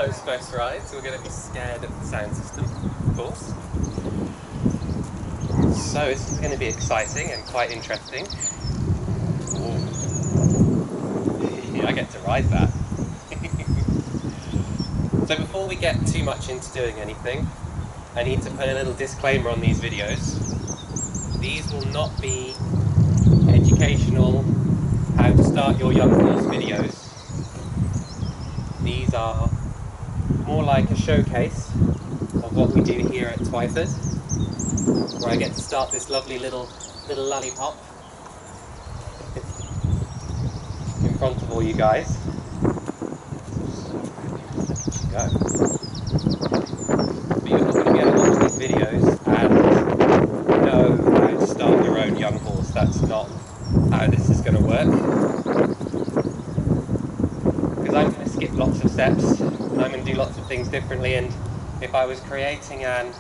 those first rides, we're going to be scared of the sound system, of course. So this is going to be exciting and quite interesting. Ooh. I get to ride that. So before we get too much into doing anything, I need to put a little disclaimer on these videos. These will not be educational, how to start your young horse videos. These are more like a showcase of what we do here at Twyford, where I get to start this lovely little lollipop in front of all you guys. There you go. But you're not going to be able to watch these videos and know how to start your own young horse. That's not how this is going to work. Because I'm going to skip lots of steps and I'm going to do lots of things differently, and if I was creating an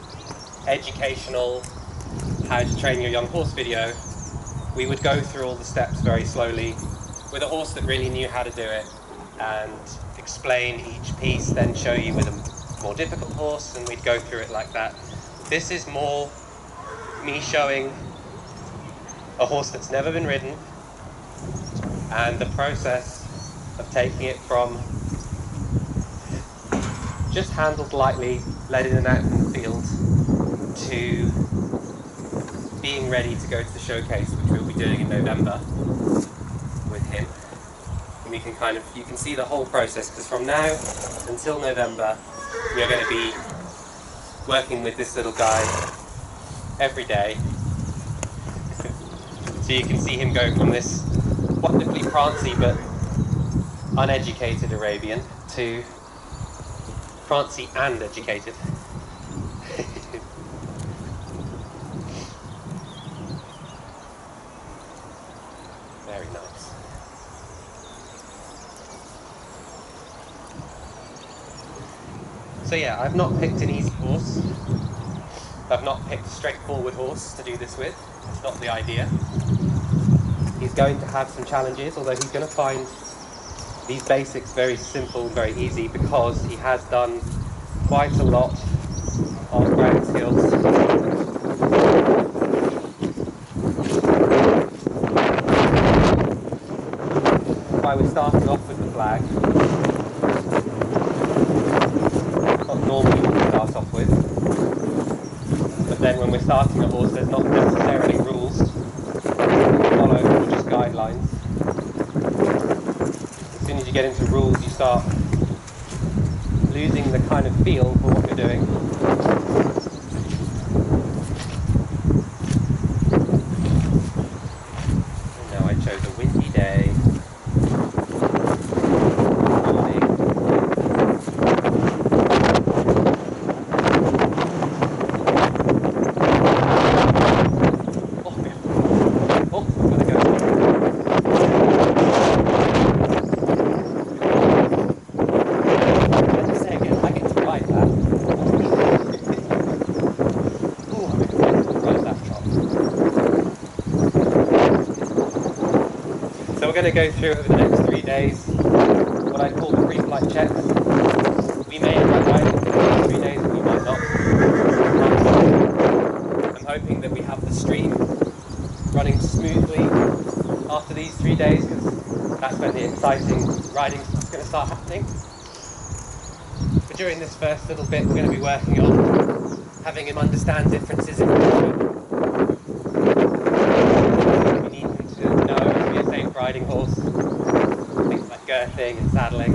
educational how to train your young horse video, we would go through all the steps very slowly with a horse that really knew how to do it and explain each piece, then show you with a more difficult horse, and we'd go through it like that. This is more me showing a horse that's never been ridden and the process of taking it from just handled lightly, letting it out from the field, to being ready to go to the showcase, which we'll be doing in November with him. And we can you can see the whole process, because from now until November we are going to be working with this little guy every day. So you can see him go from this wonderfully prancy but uneducated Arabian to prancy and educated. Very nice. So yeah, I've not picked an easy horse. I've not picked a straightforward horse to do this with. It's not the idea. He's going to have some challenges, although he's going to find these basics very simple and very easy, because he has done quite a lot of ground skills. If I was starting off with the flag, not normally what we start off with, but then when we're starting a horse, there's not necessarily rules to follow, or just guidelines. As soon as you get into rules, you start losing the kind of feel for what you're doing. And now I chose a windy day. So we're going to go through over the next 3 days what I call the pre-flight checks. We may end up riding for the next 3 days, but we might not. I'm hoping that we have the stream running smoothly after these 3 days, because that's when the exciting riding is going to start happening. But during this first little bit, we're going to be working on having him understand differences in culture. Riding horse, things like girthing and saddling.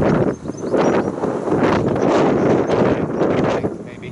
Maybe.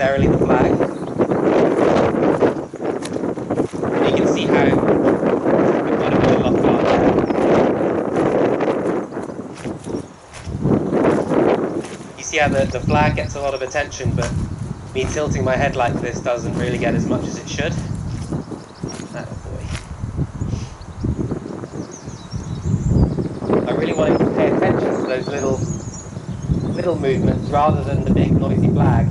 necessarily the flag. And you can see how I've got a bit of lock guard there. You see how the flag gets a lot of attention, but me tilting my head like this doesn't really get as much as it should. Oh boy. I really want him to pay attention to those little movements rather than the big noisy flag.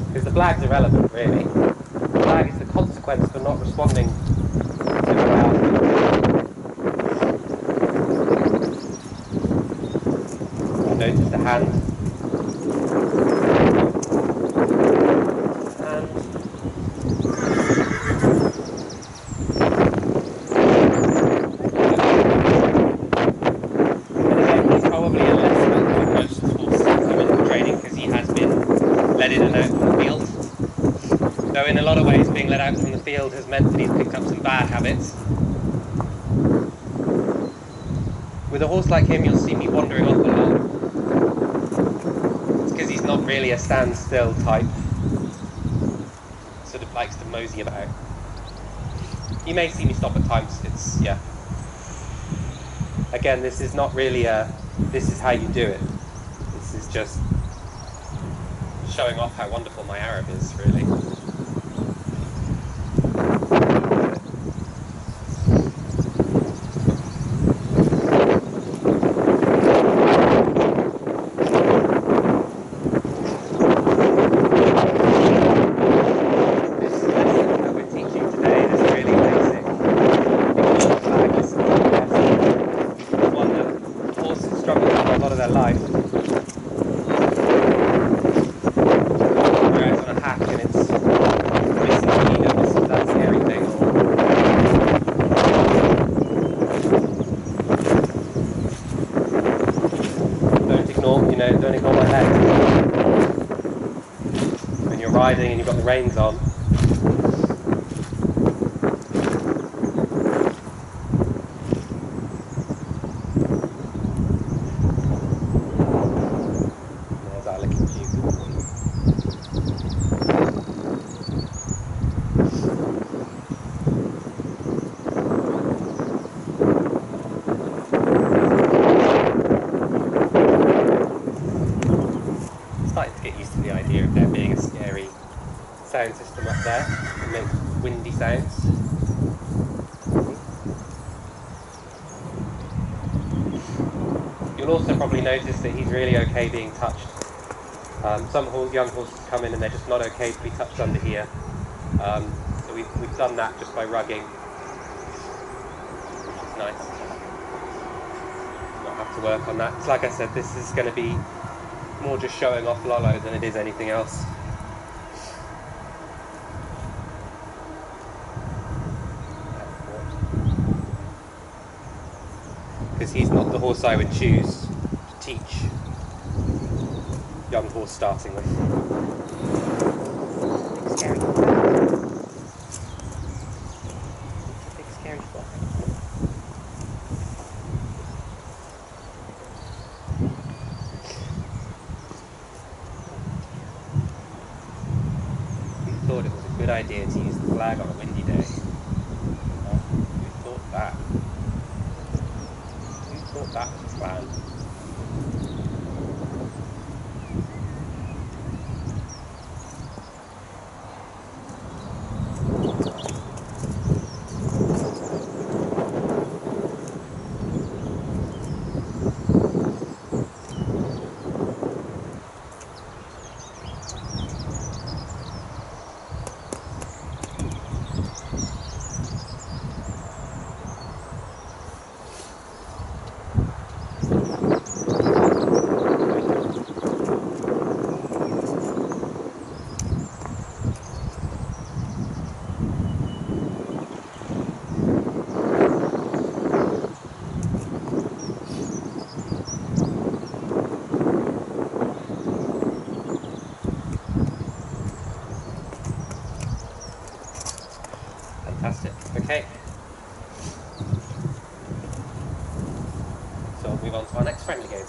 Because the flag's irrelevant, really. The flag is the consequence for not responding to notice the hand. And again, he's probably a less active than most horses that come into training because he has been let in and out from the field. Though in a lot of ways being let out from the field has meant that he's picked up some bad habits. With a horse like him, you'll see me wandering off a lot. It's because he's not really a standstill type. Sort of likes to mosey about. You may see me stop at times. It's, yeah. Again, this is not really this is how you do it. This is just showing off how wonderful my Arab is, really. Don't ignore my head. When you're riding and you've got the reins on. There's our licking cue. Starting to get used to the idea of there being a scary sound system up there that makes windy sounds. You'll also probably notice that he's really okay being touched. Some young horses come in and they're just not okay to be touched under here. So we've done that just by rugging, which is nice. Not have to work on that. So like I said, this is going to be more just showing off Lolo than it is anything else. Because he's not the horse I would choose to teach young horse starting with. Big scary spot. Big scary spot. Thought it was a good idea to use the flag on a windy day. Who thought that? Who thought that was a plan? Fantastic. Okay. So we'll move on to our next friendly game.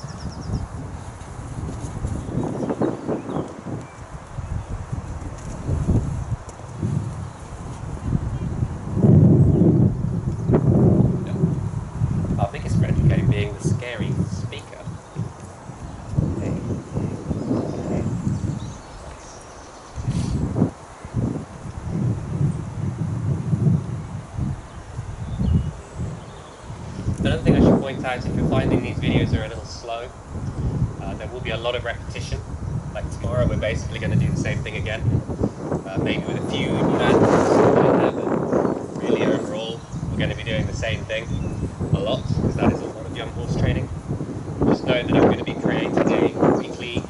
point out, if you're finding these videos are a little slow, there will be a lot of repetition. Like tomorrow we're basically going to do the same thing again, maybe with a few nuances, but really overall we're going to be doing the same thing a lot, because that is a lot of young horse training. Just know that I'm going to be creating a weekly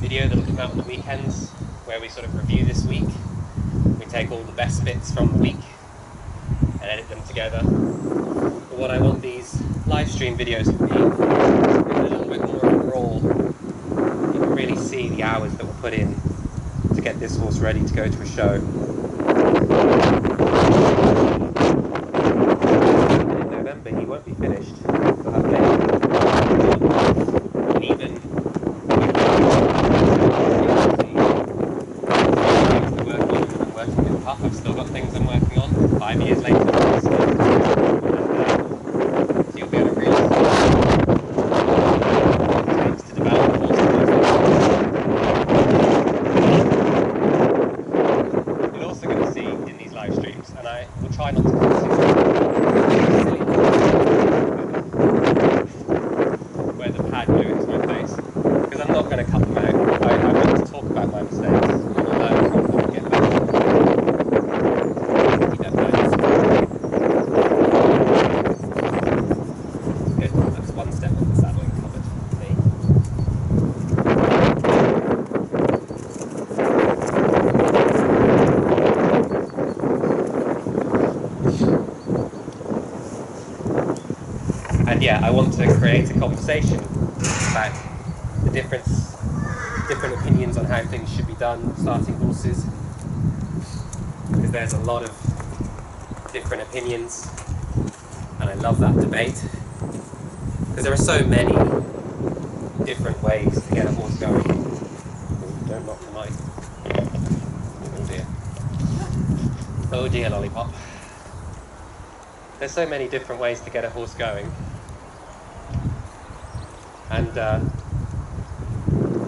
video that will come out on the weekends, where we sort of review this week. We take all the best bits from the week and edit them together. But what I want these live stream videos to be is a little bit more raw. You can really see the hours that were put in to get this horse ready to go to a show. And in November he won't be finished. He'll have and even I'm working with Puff, I've still got things I'm working on 5 years later. So you'll be able to really see what it takes to develop a horse. You're also going to see in these live streams, and I will try not to where the pad blew into my face, because I'm not going to cut them out. I want to talk about my mistakes and learn from them and get better. Keep that balance. Good, that's one step off the saddling covered for me. And yeah, I want to create a conversation about the different opinions on how things should be done starting horses, because there's a lot of different opinions, and I love that debate, because there are so many different ways to get a horse going. Oh, don't knock the mic. Oh dear. Oh dear, Lollipop. There's so many different ways to get a horse going, and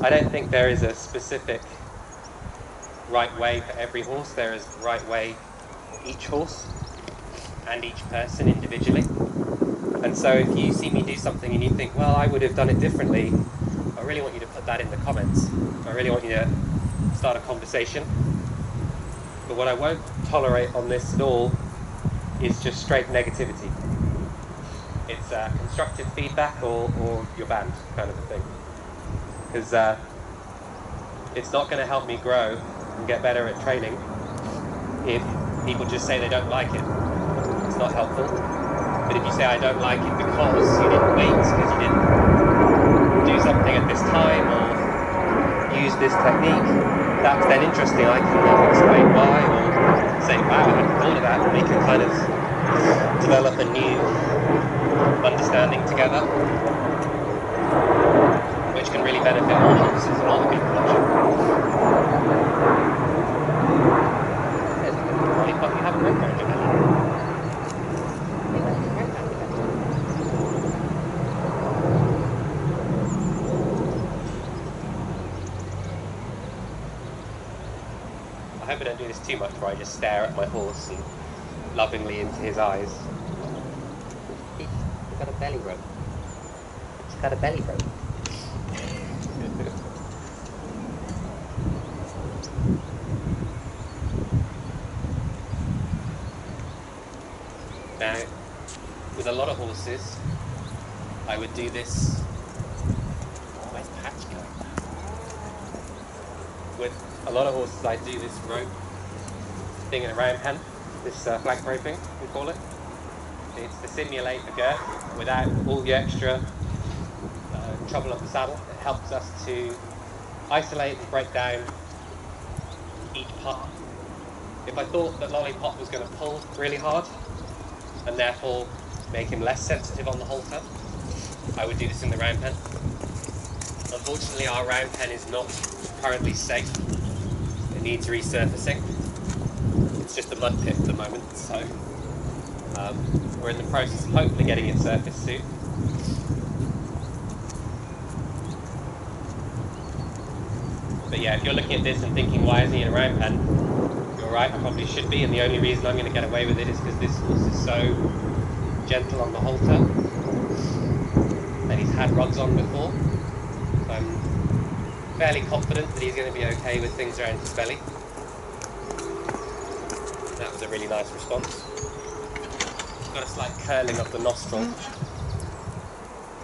I don't think there is a specific right way for every horse. There is a right way for each horse and each person individually. And so if you see me do something and you think, well, I would have done it differently, I really want you to put that in the comments. I really want you to start a conversation. But what I won't tolerate on this at all is just straight negativity. It's constructive feedback or you're banned kind of a thing. Because it's not going to help me grow and get better at training if people just say they don't like it. It's not helpful. But if you say I don't like it because you didn't wait, because you didn't do something at this time or use this technique, that's then interesting. I can explain why, or say, wow, I hadn't thought of that, and we can kind of develop a new understanding together, which can really benefit all horses and all the people watching. There's a good lollipop. You haven't read around your belly. I hope I don't do this too much, where I just stare at my horse and lovingly into his eyes. He's got a belly rub. He's got a belly rub. Now, with a lot of horses, I would do this. Where's Patch going? With a lot of horses, I do this rope thing in a round pen, this flank roping, we call it. It's to simulate a girth without all the extra trouble of the saddle. It helps us to isolate and break down each part. If I thought that Lollipop was going to pull really hard, and therefore make him less sensitive on the halter, I would do this in the round pen. Unfortunately, our round pen is not currently safe. It needs resurfacing. It's just a mud pit at the moment, so we're in the process of hopefully getting it surfaced soon. But yeah, if you're looking at this and thinking, why isn't he in a round pen? You're right, I probably should be, and the only reason I'm going to get away with it is because this horse is so gentle on the halter. and he's had rugs on before. So I'm fairly confident that he's going to be okay with things around his belly. That was a really nice response. Got a slight curling of the nostril.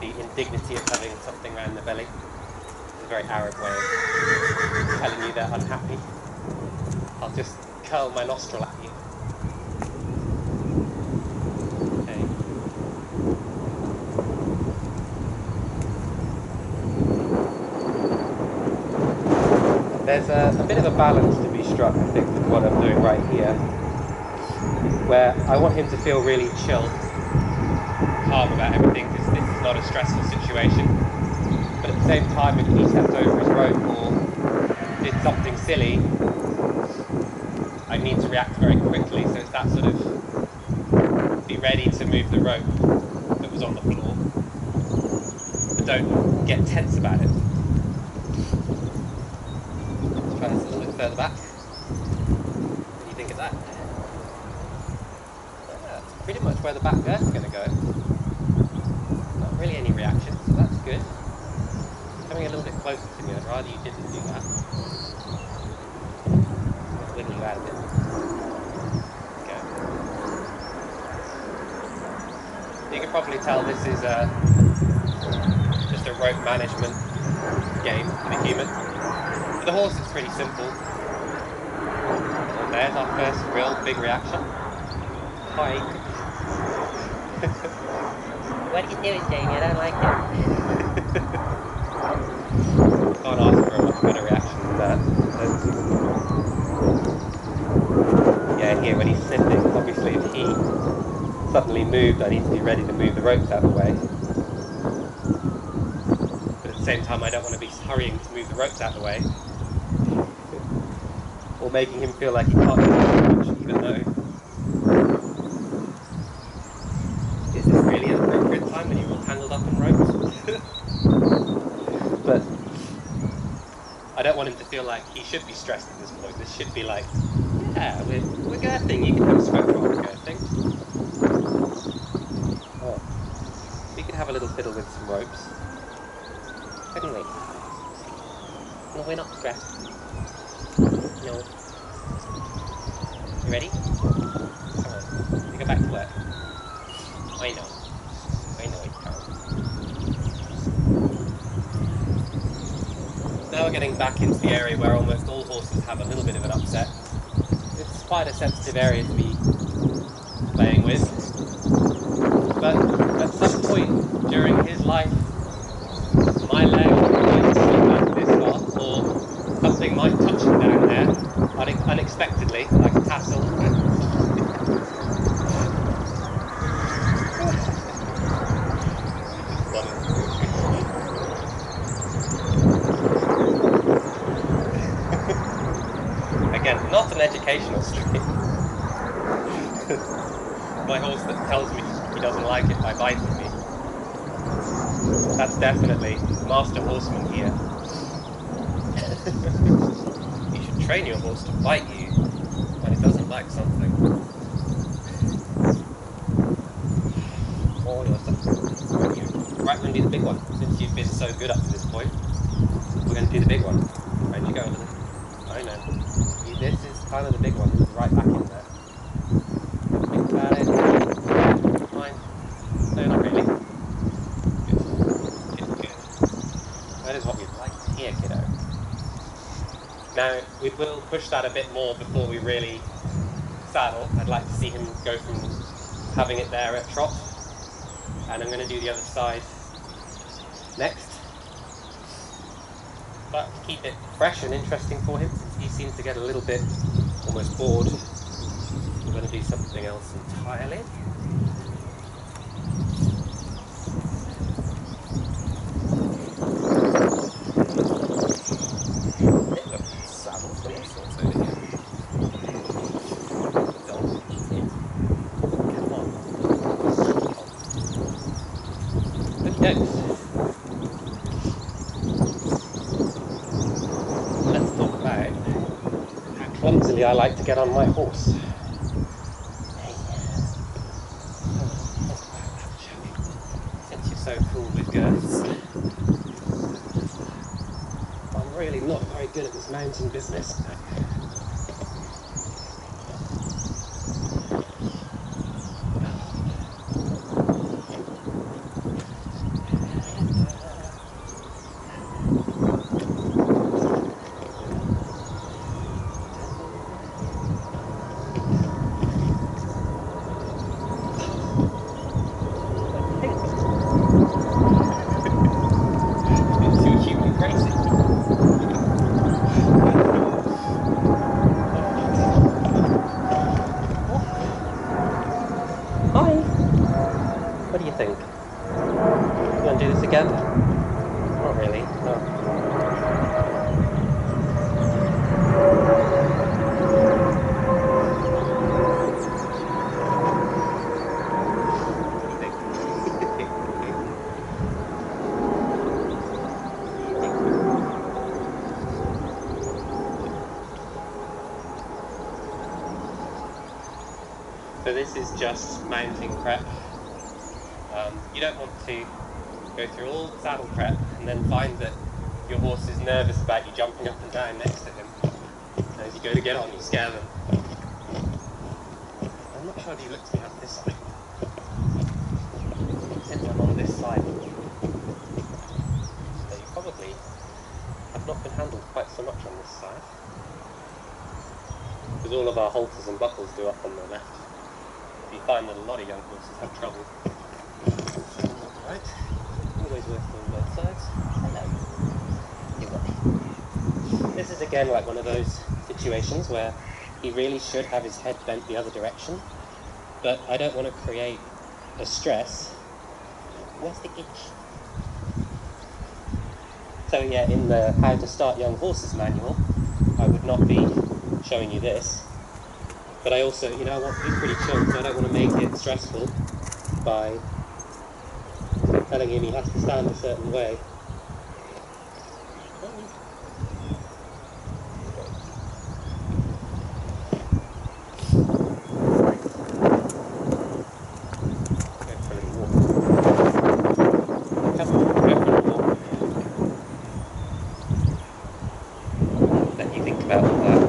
The indignity of having something around the belly. It's a very Arab way of telling you they're unhappy. I'll just curl my nostril at you. Okay. There's a bit of a balance to be struck, I think, with what I'm doing right here, where I want him to feel really chill, calm about everything, because this is not a stressful situation. But at the same time, if he stepped over his rope or did something silly, I need to react very quickly. So it's that sort of be ready to move the rope that was on the floor, but don't get tense about it. Let's try this a little bit further back. What do you think of that? That's pretty much where the back girth's going to go. Not really any reaction, so that's good. Coming a little bit closer to me, I'd rather you didn't do that. I'll wiggle you out a bit. Okay. You can probably tell this is just a rope management game for the human. For the horse it's pretty simple. And there's our first real big reaction. Hi. What are you doing, Jamie? I don't like it. Can't ask for a much better reaction than that. Yeah, here when he's sitting, obviously if he suddenly moved, I need to be ready to move the ropes out of the way. But at the same time, I don't want to be hurrying to move the ropes out of the way. Or making him feel like he can't do much, even though... Is this really an appropriate time when you're all tangled up in ropes? But I don't want him to feel like he should be stressed at this point. This should be like, yeah, we're girthing, you can have a sweat while we're girthing. Oh, we could have a little fiddle with some ropes. Couldn't we? No, we're not stressed. No. You ready? Come on, you go back to work. I know it can't. Now we're getting back into the area where almost all horses have a little bit of an upset. It's quite a sensitive area to be playing with. But at some point during his life, my leg might slip back this far, or something might touch him down there unexpectedly, like a tassel. Again, not an educational stream. My horse that tells me he doesn't like it by biting me. That's definitely master horseman here. You should train your horse to bite you when it doesn't like something. Oh, right, we're going to do the big one. Since you've been so good up to this point, we're going to do the big one. Right, you go over there. I know. This is kind of the big one. Right back in there. Think about it. Fine. No, not really. Good. That is what we'd like to hear, kiddo. Now, we will push that a bit more before we really saddle. I'd like to see him go from having it there at trot. And I'm going to do the other side next. But to keep it fresh and interesting for him, since he seems to get a little bit almost bored, we're going to do something else entirely. Saddles and all sorts over here. Don't eat it. Come on. Okay. Let's talk about how clumsily I like to get on my horse. Hey, let's talk about that, shall we? Since you're so cool with girths. I'm really not very good at this mounting business. Hi! What do you think? You want to do this again? Not really, no. So this is just mounting prep. You don't want to go through all the saddle prep and then find that your horse is nervous about you jumping up and down next to him. As you go to get on, you scare them. I'm not sure if you looked me up this side. Since I'm on this side, so you probably have not been handled quite so much on this side. Because all of our halters and buckles go up on the left. You find that a lot of young horses have trouble. Right, always working on both sides. Hello. You got me. This is again like one of those situations where he really should have his head bent the other direction, but I don't want to create a stress. Where's the itch? So yeah, in the How to Start Young Horses manual, I would not be showing you this. But I also, I want to be pretty chill, so I don't want to make it stressful by telling him he has to stand a certain way. Go for a little walk. Come on, go for a little walk. Let you think about all that.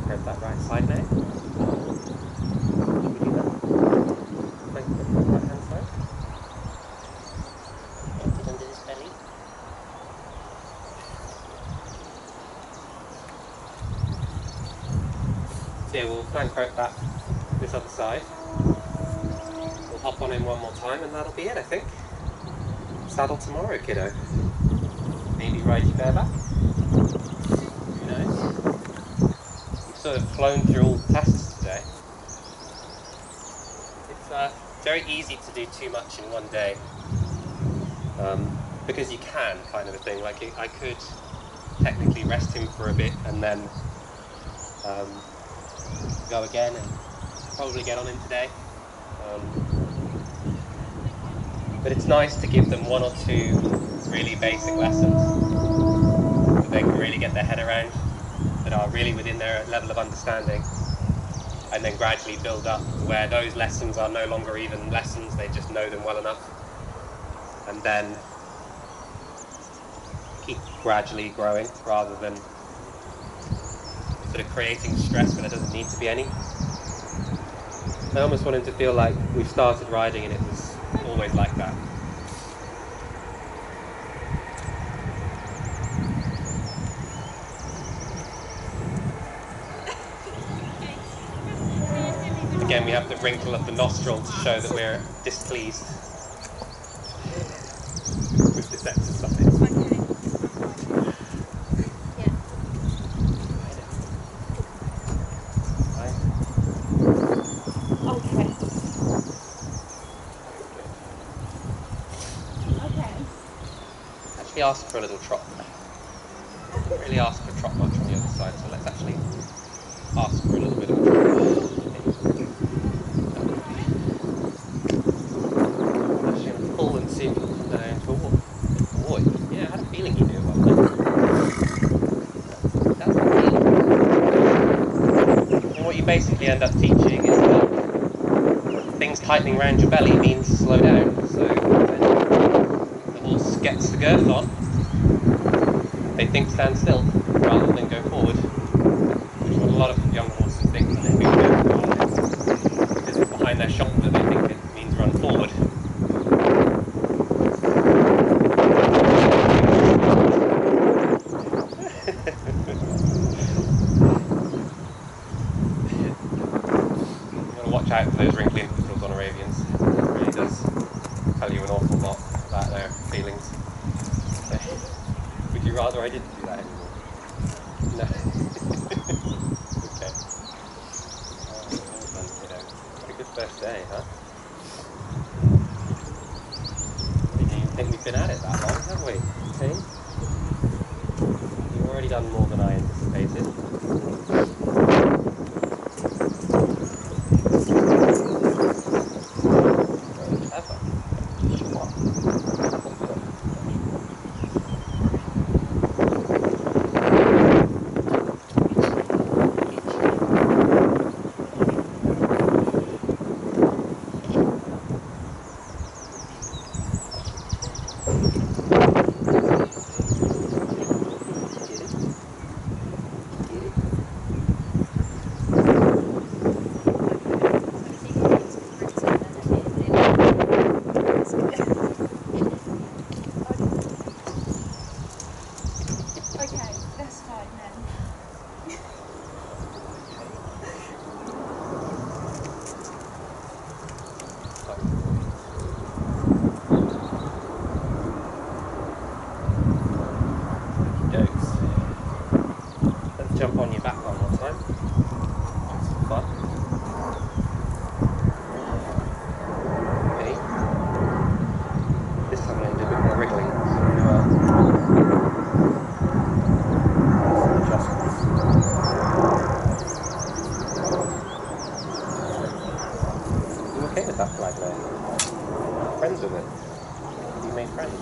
Grab that right side now. Should we do that? Right hand side. Get it under his belly. So yeah, we'll flank rope that this other side. We'll hop on him one more time and that'll be it, I think. Saddle tomorrow, kiddo. Maybe ride you bareback. Who knows? Sort of flown through all the tasks today. It's very easy to do too much in one day, because you can, kind of a thing. Like I could technically rest him for a bit and then go again and probably get on him today. But it's nice to give them one or two really basic lessons that they can really get their head around. that are really within their level of understanding, and then gradually build up where those lessons are no longer even lessons, they just know them well enough, and then keep gradually growing rather than sort of creating stress where there doesn't need to be any. I almost wanted to feel like we started riding and it was always like that. Again, we have the wrinkle of the nostril to show that we're displeased with this exercise. Actually ask for a little trot. Didn't really ask for trot much on the other side, so let's actually ask for a little bit of a trot. Actually, I'm pull and see if you can come down into a walk. Good boy. Yeah, I had a feeling you knew about that. That's the feeling. And what you basically end up teaching is that things tightening around your belly means slow down. So the horse gets the girth on, they think stand still rather than go forward, which is what a lot of young horses think when they think go forward, because it's behind their shoulder they think it means run forward. You want to watch out for those wrinkly nostrils on Arabians. It really does tell you an awful lot about their feelings. Would you rather I didn't do that anymore? No. Okay. Well done, kiddo. What a good first day, huh? I didn't even think we've been at it that long, have we? See? You've already done more than I anticipated. Very clever. Sure. Okay, that's fine then. Jokes. Let's jump on your back one more time. Just for fun. Okay. This time I'm going to do a bit more wriggling. Some adjustments. You okay with that flag there? Friends with it? Have you made friends?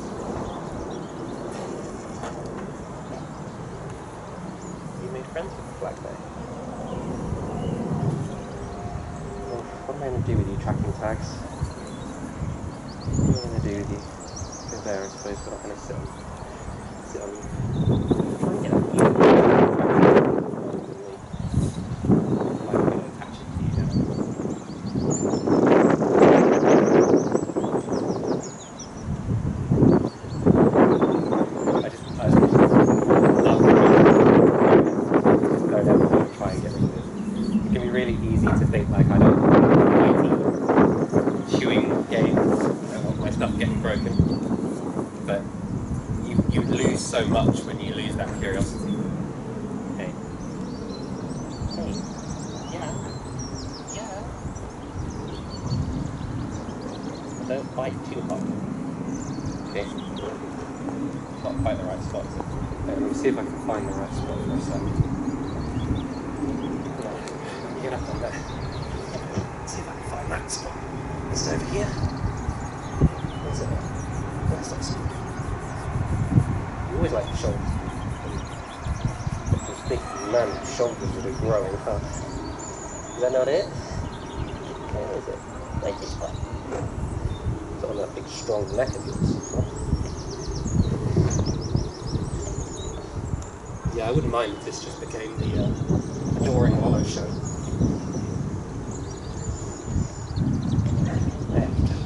Friends with the flag there. Well, what am I going to do with you tracking tags? What am I going to do with you? Go there, I suppose, but I'm not going to sit on you. Try and get up you. I'm going to attach it to you now. Really easy to think like I don't chewing games, I want my stuff getting broken, but you lose so much when you lose that curiosity. Hey. Hey. Yeah. Don't bite too hard. Okay. Not quite the right spot, is it? Let me see if I can find the right spot for a second. Get up on there. See if I can find that spot. It's over here. Where's it? Where's that spot? You always like the shoulders. Those big man's shoulders that are growing, huh? Is that not it? Where is it? Where's this one? Put on that big strong neck of yours. Huh? Yeah, I wouldn't mind if this just became the Adoring Hollow show. There we go.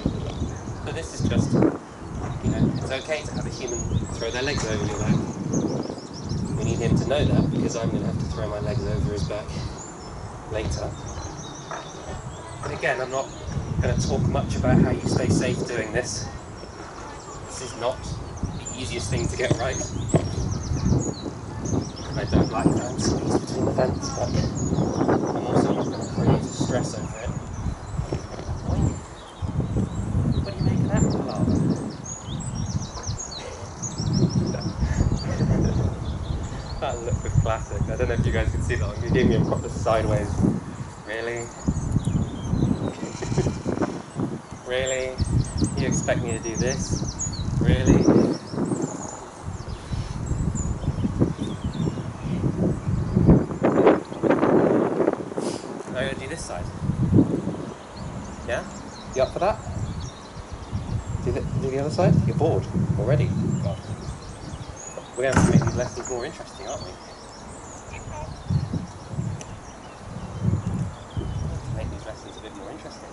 So this is just, it's okay to have a human throw their legs over your back. We need him to know that, because I'm going to have to throw my legs over his back later. But again, I'm not going to talk much about how you stay safe doing this. This is not the easiest thing to get right. I don't like that squeeze between the fence, but I'm also not going to create stress over it. What do you make of that palaver? That look was classic. I don't know if you guys can see that one. You gave me a proper sideways. Really? Really? You expect me to do this? Really? I'm going to do this side. Yeah? You up for that? Do the other side? You're bored already? God. We're going to have to make these lessons more interesting, aren't we? Make these lessons a bit more interesting.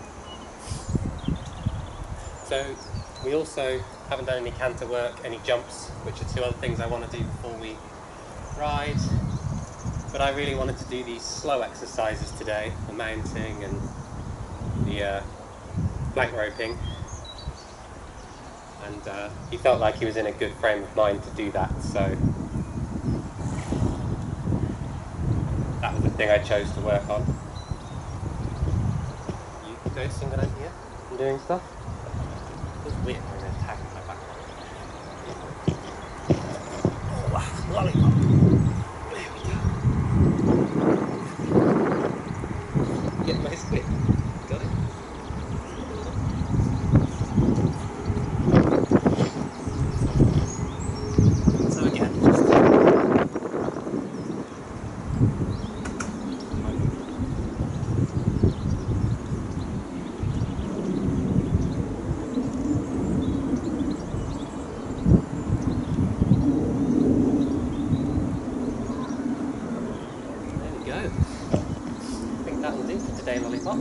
So, we also haven't done any canter work, any jumps, which are two other things I want to do before we ride. But I really wanted to do these slow exercises today, the mounting and the plank roping. And he felt like he was in a good frame of mind to do that, so that was the thing I chose to work on. You noticing that I'm here and doing stuff? It's weird when there's tag in my back. Oh wow, lollipop! There we go. Get my stick. Got it? So again, just go. I think that will do for today, lollipop.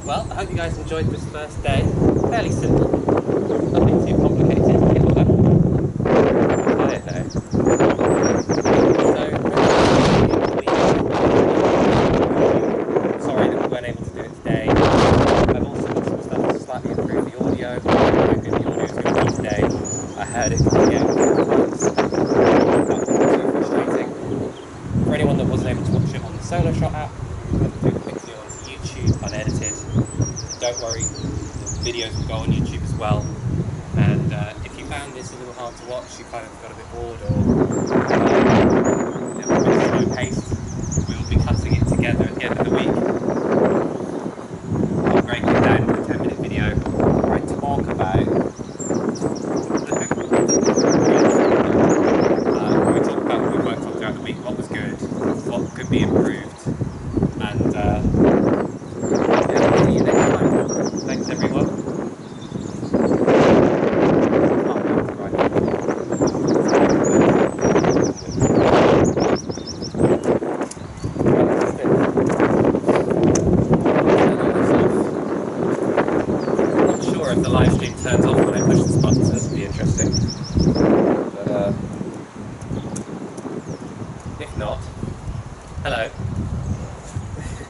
Well, I hope you guys enjoyed this first day. Fairly simple. Nothing too complicated. I don't know. Sorry that we weren't able to do it today. I've also got some stuff to slightly improve the audio. I don't know how good the audio is going to be today. I heard it can get quite frustrating. For anyone that wasn't able to watch it on the Solo Shot app, I'm going to do a quick video onto YouTube, unedited. Don't worry, the videos will go on YouTube as well. And if you found this a little hard to watch, you kind of got a bit bored or a bit slow paced, we will be cutting it together at the end of the week.